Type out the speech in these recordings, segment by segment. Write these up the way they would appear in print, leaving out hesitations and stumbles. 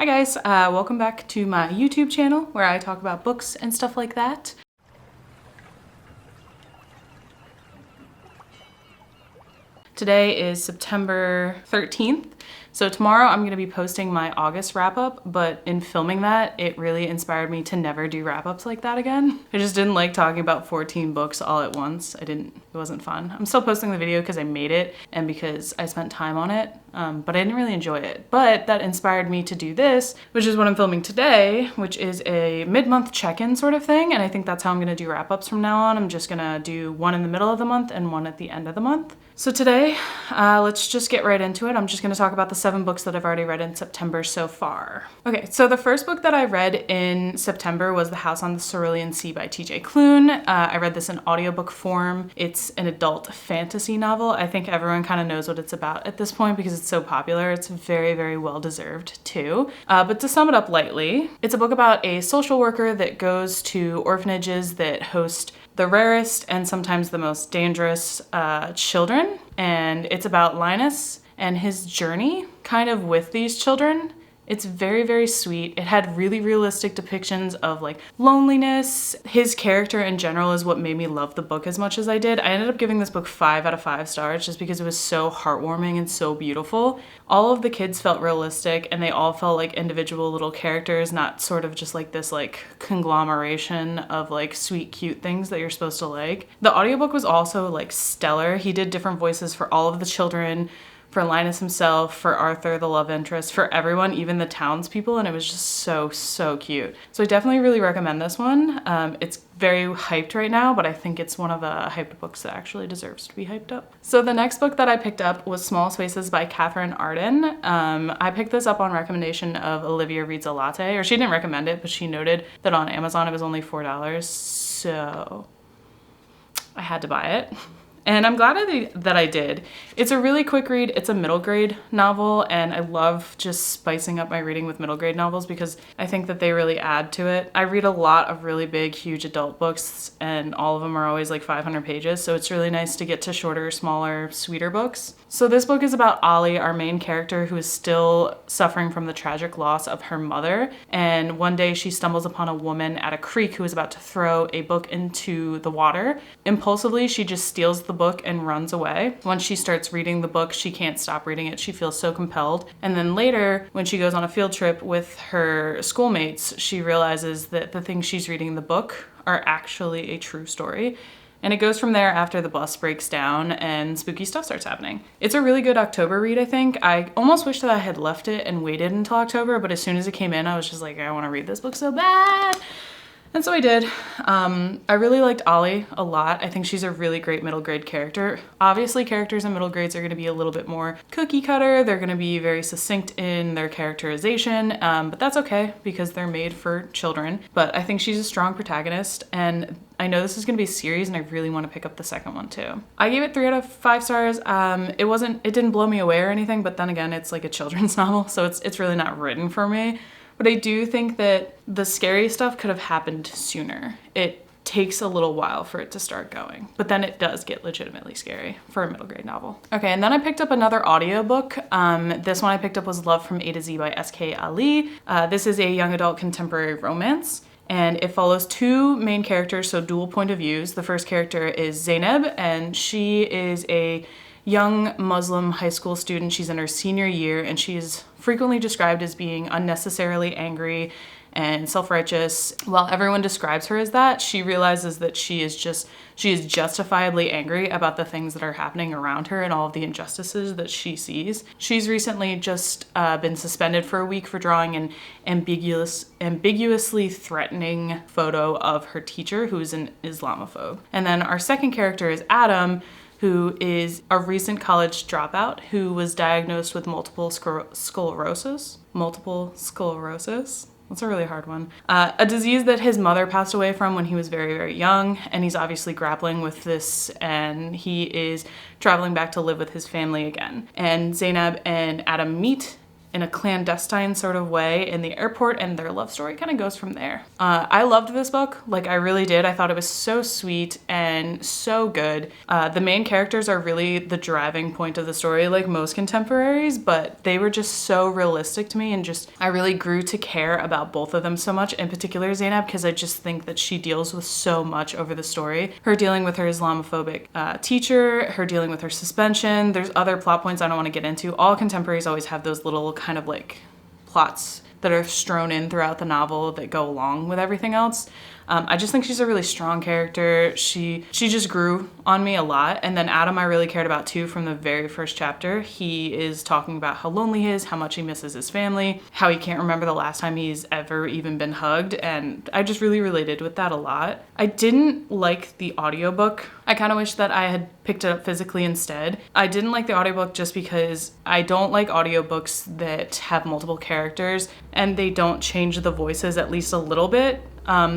Hi guys, welcome back to my YouTube channel where I talk about books and stuff like that. Today is September 13th. So tomorrow I'm going to be posting my August wrap-up, but in filming that, it really inspired me to never do wrap-ups like that again. I just didn't like talking about 14 books all at once. It wasn't fun. I'm still posting the video because I made it and because I spent time on it, but I didn't really enjoy it. But that inspired me to do this, which is what I'm filming today, which is a mid-month check-in sort of thing, and I think that's how I'm going to do wrap-ups from now on. I'm just going to do one in the middle of the month and one at the end of the month. So today, let's just get right into it. I'm just going to talk about the 7 books that I've already read in September so far. Okay, so the first book that I read in September was The House on the Cerulean Sea by TJ Klune. I read this in audiobook form. It's an adult fantasy novel. I think everyone kind of knows what it's about at this point because it's so popular. It's very, very well deserved too. But to sum it up lightly, it's a book about a social worker that goes to orphanages that host the rarest and sometimes the most dangerous children. And it's about Linus and his journey kind of with these children. It's very, very sweet. It had really realistic depictions of like loneliness. His character in general is what made me love the book as much as I did. I ended up giving this book 5 out of 5 stars just because it was so heartwarming and so beautiful. All of the kids felt realistic and they all felt like individual little characters, not sort of just like this like conglomeration of like sweet, cute things that you're supposed to like. The audiobook was also like stellar. He did different voices for all of the children, for Linus himself, for Arthur, the love interest, for everyone, even the townspeople, and it was just so cute. So I definitely really recommend this one. It's very hyped right now, but I think it's one of the hyped books that actually deserves to be hyped up. So the next book that I picked up was Small Spaces by Catherine Arden. I picked this up on recommendation of Olivia Reads a Latte, or she didn't recommend it, but she noted that on Amazon it was only $4, so I had to buy it. And I'm glad that I did. It's a really quick read. It's a middle grade novel, and I love just spicing up my reading with middle grade novels because I think that they really add to it. I read a lot of really big, huge adult books, and all of them are always like 500 pages, so it's really nice to get to shorter, smaller, sweeter books. So this book is about Ollie, our main character, who is still suffering from the tragic loss of her mother, and one day she stumbles upon a woman at a creek who is about to throw a book into the water. Impulsively, she just steals the book and runs away. Once she starts reading the book, she can't stop reading it. She feels so compelled. And then later, when she goes on a field trip with her schoolmates, she realizes that the things she's reading in the book are actually a true story. And it goes from there after the bus breaks down and spooky stuff starts happening. It's a really good October read, I think. I almost wish that I had left it and waited until October, but as soon as it came in, I was just like, I want to read this book so bad. And so I did. I really liked Ollie a lot. I think she's a really great middle grade character. Obviously, characters in middle grades are going to be a little bit more cookie cutter. They're going to be very succinct in their characterization, but that's okay because they're made for children. But I think she's a strong protagonist, and I know this is going to be a series, and I really want to pick up the second one too. I gave it 3 out of 5 stars. It didn't blow me away or anything, but then again, it's like a children's novel, so it's really not written for me. But I do think that the scary stuff could have happened sooner. It takes a little while for it to start going, but then it does get legitimately scary for a middle grade novel. Okay, and then I picked up another audiobook. This one I picked up was Love from A to Z by S.K. Ali. This is a young adult contemporary romance, and it follows 2 main characters, so dual point of views. The first character is Zainab, and she is a young Muslim high school student. She's in her senior year, and she is frequently described as being unnecessarily angry and self-righteous. While everyone describes her as that, she realizes that she is justifiably angry about the things that are happening around her and all of the injustices that she sees. She's recently just been suspended for a week for drawing an ambiguously threatening photo of her teacher, who is an Islamophobe. And then our second character is Adam, who is a recent college dropout who was diagnosed with multiple sclerosis. Multiple sclerosis? That's a really hard one. A disease that his mother passed away from when he was very, very young, and he's obviously grappling with this, and he is traveling back to live with his family again. And Zainab and Adam meet in a clandestine sort of way in the airport, and their love story kind of goes from there. I loved this book, like I really did. I thought it was so sweet and so good. The main characters are really the driving point of the story, like most contemporaries, but they were just so realistic to me, and just I really grew to care about both of them so much, in particular Zainab, because I just think that she deals with so much over the story. Her dealing with her Islamophobic teacher, her dealing with her suspension. There's other plot points I don't want to get into. All contemporaries always have those little kind of like plots that are strewn in throughout the novel that go along with everything else. I just think she's a really strong character. She just grew on me a lot. And then Adam I really cared about too from the very first chapter. He is talking about how lonely he is, how much he misses his family, how he can't remember the last time he's ever even been hugged. And I just really related with that a lot. I didn't like the audiobook. I kind of wish that I had picked it up physically instead. I didn't like the audiobook just because I don't like audiobooks that have multiple characters and they don't change the voices at least a little bit.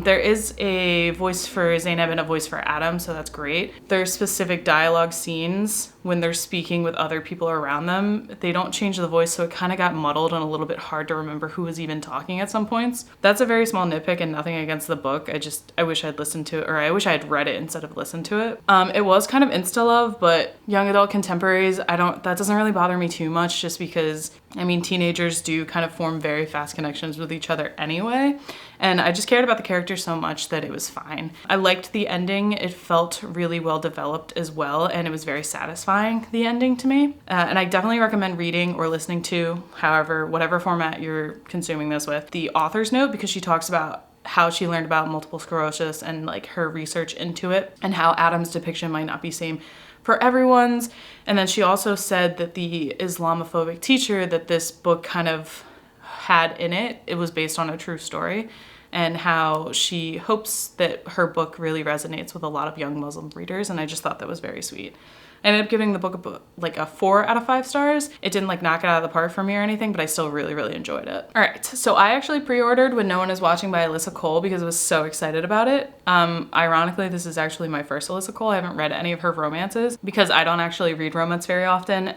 There is a voice for Zainab and a voice for Adam, so that's great. There are specific dialogue scenes when they're speaking with other people around them. They don't change the voice, so it kind of got muddled and a little bit hard to remember who was even talking at some points. That's a very small nitpick and nothing against the book. I wish I'd listened to it, or I wish I had read it instead of listened to it. It was kind of insta-love, but young adult contemporaries, that doesn't really bother me too much, just because, I mean, teenagers do kind of form very fast connections with each other anyway. And I just cared about the characters so much that it was fine. I liked the ending. It felt really well developed as well, and it was very satisfying, the ending to me. And I definitely recommend reading or listening to, whatever format you're consuming this with, the author's note, because she talks about how she learned about multiple sclerosis and like her research into it, and how Adam's depiction might not be same for everyone's. And then she also said that the Islamophobic teacher that this book kind of had in it, it was based on a true story, and how she hopes that her book really resonates with a lot of young Muslim readers. And I just thought that was very sweet. I ended up giving the book a 4 out of 5 stars. It didn't like knock it out of the park for me or anything, but I still really, really enjoyed it. All right, so I actually pre-ordered When No One Is Watching by Alyssa Cole because I was so excited about it. Ironically, this is actually my first Alyssa Cole. I haven't read any of her romances because I don't actually read romance very often.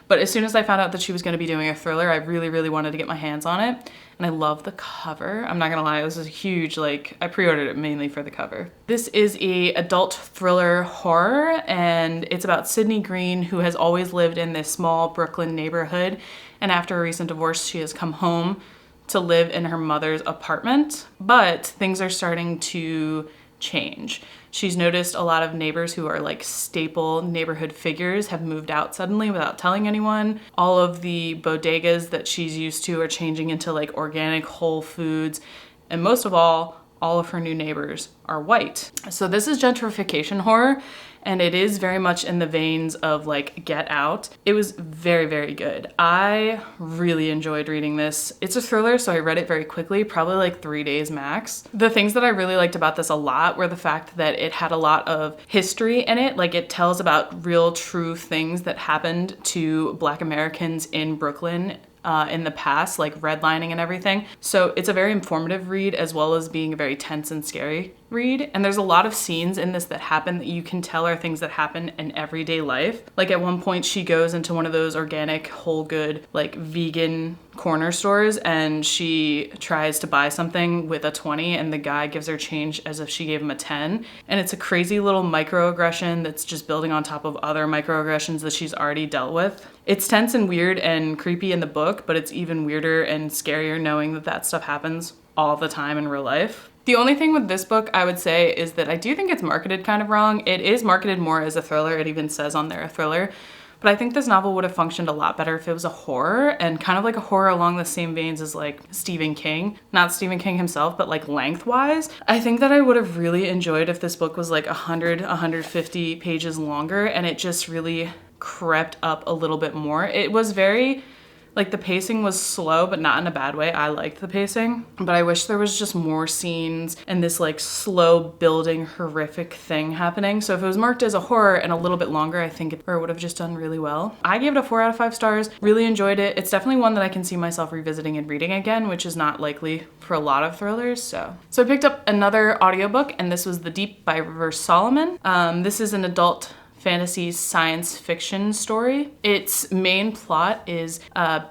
But as soon as I found out that she was gonna be doing a thriller, I really, really wanted to get my hands on it. And I love the cover. I'm not gonna lie, this is huge. Like, I pre-ordered it mainly for the cover. This is a adult thriller horror, and it's about Sydney Green, who has always lived in this small Brooklyn neighborhood. And after a recent divorce, she has come home to live in her mother's apartment, but things are starting to change. She's noticed a lot of neighbors who are like staple neighborhood figures have moved out suddenly without telling anyone. All of the bodegas that she's used to are changing into like organic Whole Foods. And most of all of her new neighbors are white. So this is gentrification horror, and it is very much in the veins of like Get Out. It was very, very good. I really enjoyed reading this. It's a thriller, so I read it very quickly, probably like 3 days max. The things that I really liked about this a lot were the fact that it had a lot of history in it. Like, it tells about real, true things that happened to Black Americans in Brooklyn in the past, like redlining and everything. So it's a very informative read, as well as being a very tense and scary read. And there's a lot of scenes in this that happen that you can tell are things that happen in everyday life. Like, at one point she goes into one of those organic, whole good, like vegan corner stores, and she tries to buy something with a 20 and the guy gives her change as if she gave him a 10. And it's a crazy little microaggression that's just building on top of other microaggressions that she's already dealt with. It's tense and weird and creepy in the book, but it's even weirder and scarier knowing that that stuff happens all the time in real life. The only thing with this book I would say is that I do think it's marketed kind of wrong. It is marketed more as a thriller. It even says on there a thriller. But I think this novel would have functioned a lot better if it was a horror, and kind of like a horror along the same veins as like Stephen King. Not Stephen King himself, but like lengthwise. I think that I would have really enjoyed if this book was like 100, 150 pages longer, and it just really crept up a little bit more. It was very, like, the pacing was slow, but not in a bad way. I liked the pacing, but I wish there was just more scenes and this like slow building horrific thing happening. So if it was marked as a horror and a little bit longer, I think it would have just done really well. I gave it a 4 out of 5 stars. Really enjoyed it. It's definitely one that I can see myself revisiting and reading again, which is not likely for a lot of thrillers. So I picked up another audiobook, and this was The Deep by River Solomon. This is an adult fantasy science fiction story. Its main plot is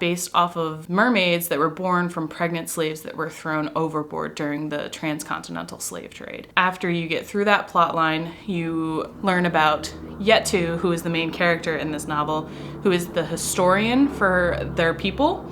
based off of mermaids that were born from pregnant slaves that were thrown overboard during the transcontinental slave trade. After you get through that plot line, you learn about Yetu, who is the main character in this novel, who is the historian for their people.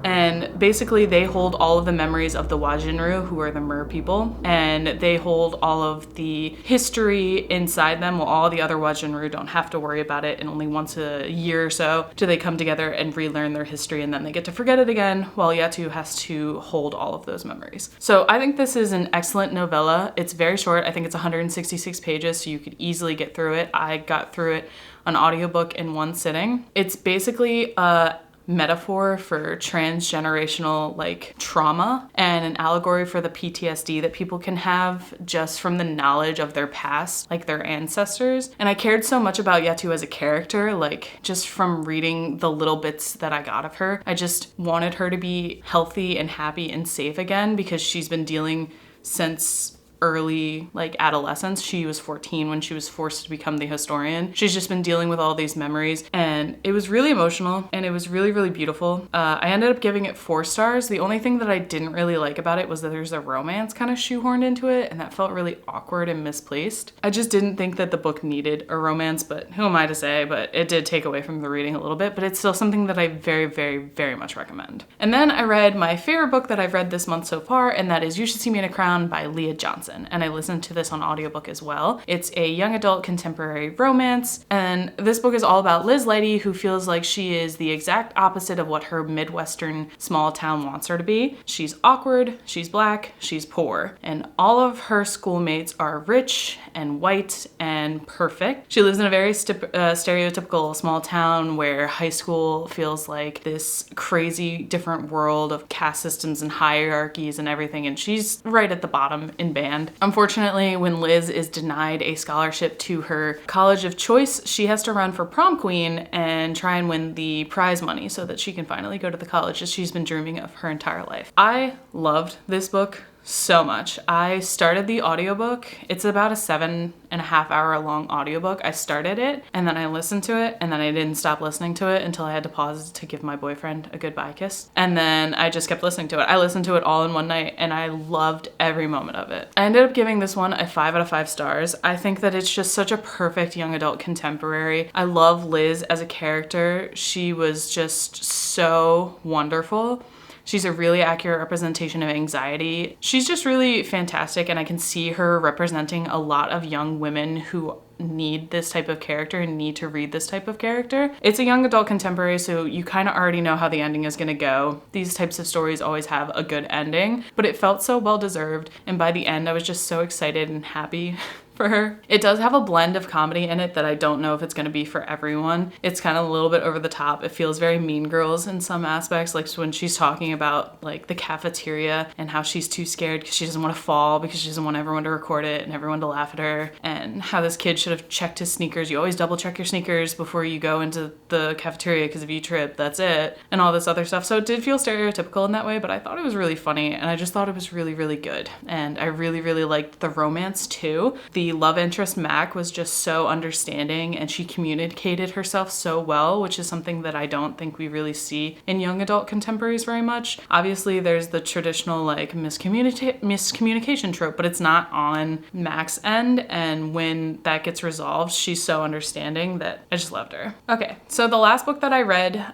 And basically they hold all of the memories of the Wajinru, who are the mer people, and they hold all of the history inside them, while all the other Wajinru don't have to worry about it, and only once a year or so do they come together and relearn their history, and then they get to forget it again, while Yetu has to hold all of those memories. So I think this is an excellent novella. It's very short. I think it's 166 pages, so you could easily get through it. I got through it on audiobook in one sitting. It's basically a metaphor for transgenerational like trauma and an allegory for the PTSD that people can have just from the knowledge of their past, like their ancestors. And I cared so much about Yetu as a character, like just from reading the little bits that I got of her. I just wanted her to be healthy and happy and safe again, because she's been dealing since early like adolescence. She was 14 when she was forced to become the historian. She's just been dealing with all these memories, and it was really emotional and it was really, really beautiful. I ended up giving it 4 stars. The only thing that I didn't really like about it was that there's a romance kind of shoehorned into it, and that felt really awkward and misplaced. I just didn't think that the book needed a romance, but who am I to say? But it did take away from the reading a little bit, but it's still something that I very, very, very much recommend. And then I read my favorite book that I've read this month so far, and that is You Should See Me in a Crown by Leah Johnson. And I listened to this on audiobook as well. It's a young adult contemporary romance, and this book is all about Liz Leidy, who feels like she is the exact opposite of what her Midwestern small town wants her to be. She's awkward, she's black, she's poor, and all of her schoolmates are rich and white and perfect. She lives in a very stereotypical small town where high school feels like this crazy different world of caste systems and hierarchies and everything, and she's right at the bottom in band. Unfortunately, when Liz is denied a scholarship to her college of choice, she has to run for prom queen and try and win the prize money so that she can finally go to the college that she's been dreaming of her entire life. I loved this book so much. I started the audiobook. It's about a 7.5 hour long audiobook. I started it and then I listened to it, and then I didn't stop listening to it until I had to pause to give my boyfriend a goodbye kiss. And then I just kept listening to it. I listened to it all in one night and I loved every moment of it. I ended up giving this one a 5 out of 5 stars. I think that it's just such a perfect young adult contemporary. I love Liz as a character. She was just so wonderful. She's a really accurate representation of anxiety. She's just really fantastic, and I can see her representing a lot of young women who need this type of character and need to read this type of character. It's a young adult contemporary, so you kind of already know how the ending is gonna go. These types of stories always have a good ending, but it felt so well deserved, and by the end I was just so excited and happy for her. It does have a blend of comedy in it that I don't know if it's gonna be for everyone. It's kind of a little bit over the top. It feels very Mean Girls in some aspects, like when she's talking about like the cafeteria and how she's too scared because she doesn't want to fall because she doesn't want everyone to record it and everyone to laugh at her, and how this kid should have checked his sneakers. You always double check your sneakers before you go into the cafeteria because if you trip, that's it, and all this other stuff. So it did feel stereotypical in that way, but I thought it was really funny, and I just thought it was really, really good. And I really, really liked the romance too. The love interest Mac was just so understanding, and she communicated herself so well, which is something that I don't think we really see in young adult contemporaries very much. Obviously there's the traditional like miscommunication trope, but it's not on Mac's end, and when that gets resolved, she's so understanding that I just loved her. Okay, so the last book that I read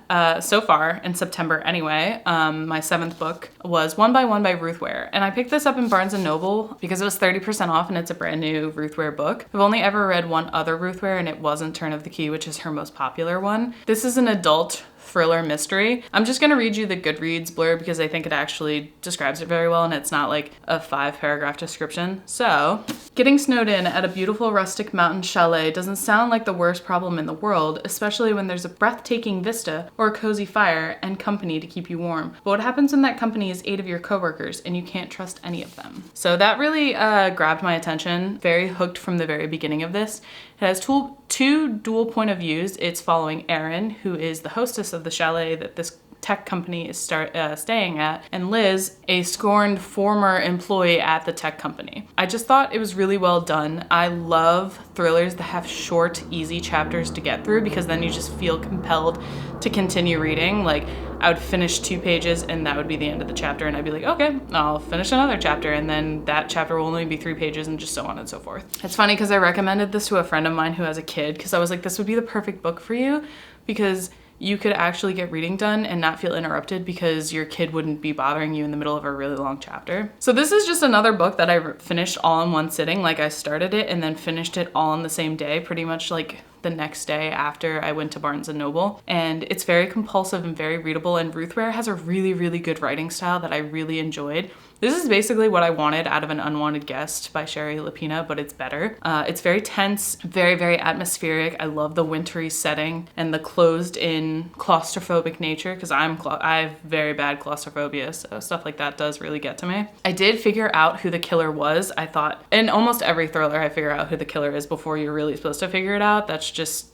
so far in September anyway, my 7th book, was One by One by Ruth Ware, and I picked this up in Barnes & Noble because it was 30% off and it's a brand new Ruth Ware book. I've only ever read one other Ruth Ware, and it wasn't Turn of the Key, which is her most popular one. This is an adult thriller mystery. I'm just gonna read you the Goodreads blurb because I think it actually describes it very well, and it's not like a 5-paragraph description. So, getting snowed in at a beautiful rustic mountain chalet doesn't sound like the worst problem in the world, especially when there's a breathtaking vista or a cozy fire and company to keep you warm. But what happens when that company is 8 of your coworkers and you can't trust any of them? So that really grabbed my attention. Very hooked from the very beginning of this. It has two dual point of views. It's following Erin, who is the hostess of the chalet that this tech company is staying at, and Liz, a scorned former employee at the tech company. I just thought it was really well done. I love thrillers that have short, easy chapters to get through because then you just feel compelled to continue reading. Like, I would finish 2 pages and that would be the end of the chapter, and I'd be like, okay, I'll finish another chapter, and then that chapter will only be 3 pages, and just so on and so forth. It's funny because I recommended this to a friend of mine who has a kid, because I was like, this would be the perfect book for you because you could actually get reading done and not feel interrupted because your kid wouldn't be bothering you in the middle of a really long chapter. So this is just another book that I finished all in one sitting. Like, I started it and then finished it all on the same day, pretty much like the next day after I went to Barnes & Noble. And it's very compulsive and very readable, and Ruth Ware has a really, really good writing style that I really enjoyed. This is basically what I wanted out of An Unwanted Guest by Sherry Lapina, but it's better. It's very tense, very, very atmospheric. I love the wintry setting and the closed-in claustrophobic nature, because I have very bad claustrophobia, so stuff like that does really get to me. I did figure out who the killer was. I thought, in almost every thriller, I figure out who the killer is before you're really supposed to figure it out. That's just,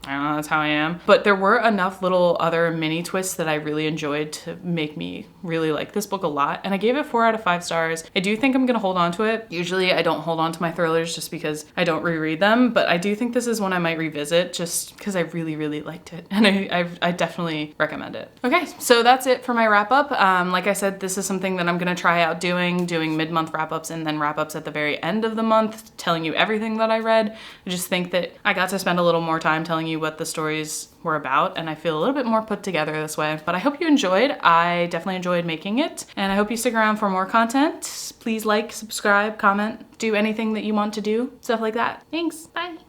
I don't know, that's how I am. But there were enough little other mini twists that I really enjoyed to make me really like this book a lot. And I gave it 4 out of 5 stars. I do think I'm gonna hold on to it. Usually I don't hold on to my thrillers just because I don't reread them, but I do think this is one I might revisit just because I really, really liked it. And I definitely recommend it. Okay, so that's it for my wrap up. Like I said, this is something that I'm gonna try out doing mid-month wrap ups and then wrap ups at the very end of the month, telling you everything that I read. I just think that I got to spend a little more time telling you what the stories were about, and I feel a little bit more put together this way. But I hope you enjoyed. I definitely enjoyed making it, and I hope you stick around for more content. Please like, subscribe, comment, do anything that you want to do, stuff like that. Thanks, bye.